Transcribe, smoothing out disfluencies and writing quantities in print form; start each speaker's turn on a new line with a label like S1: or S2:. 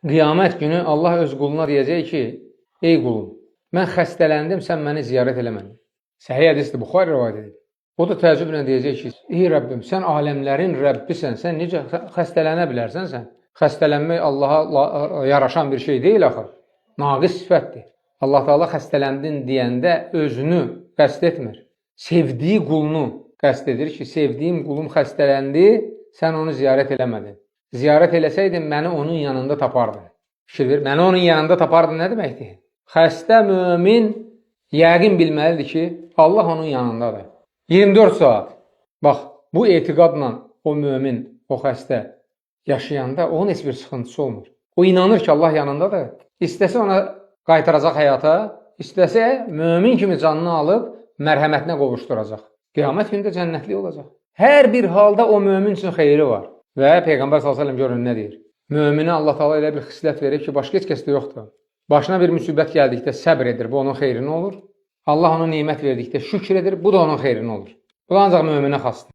S1: Qiyamət günü Allah öz quluna deyəcək ki, ey qulum, mən xəstələndim, sən məni ziyarət eləmədin. Səhih hədisdir, Buxari rivayət edir. O da təəccüblə deyəcək ki, ey Rəbbim, sən aləmlərin Rəbbisən, sən necə xəstələnə bilərsən sən? Xəstələnmək Allaha yaraşan bir şey deyil axı. Naqis sifətdir. Allah Teala xəstələndin deyəndə özünü qəsd etmir. Sevdiyi qulunu qəsd edir ki, sevdiyim qulum xəstələndi, sən onu ziyarət eləmədin. Ziyarət eləsəydin, məni onun yanında tapardın. Fikir ver, məni onun yanında tapardın nə deməkdir? Xəstə mömin yəqin bilməlidir ki, Allah onun yanındadır. 24 saat. Bax, bu etiqadla o mömin, o xəstə yaşayanda onun heç bir sıxıntısı olmur. O inanır ki, Allah yanındadır. İstəsə ona qaytaracaq həyata, istəsə mömin kimi canını alıb mərhəmətinə qovuşduracaq. Qiyamət günündə cənnətli olacaq. Hər bir halda o mömin üçün xeyri var. Və Peyğəmbər s.ə.v görün nə deyir? Möminə Allah Teala elə bir xislət verir ki, başqa heç kəsdə yoxdur. Başına bir müsibət gəldikdə səbr edir, bu onun xeyrinə olur. Allah ona nemət verdikdə şükür edir, bu da onun xeyrinə olur. Bu da ancaq möminə xasdır.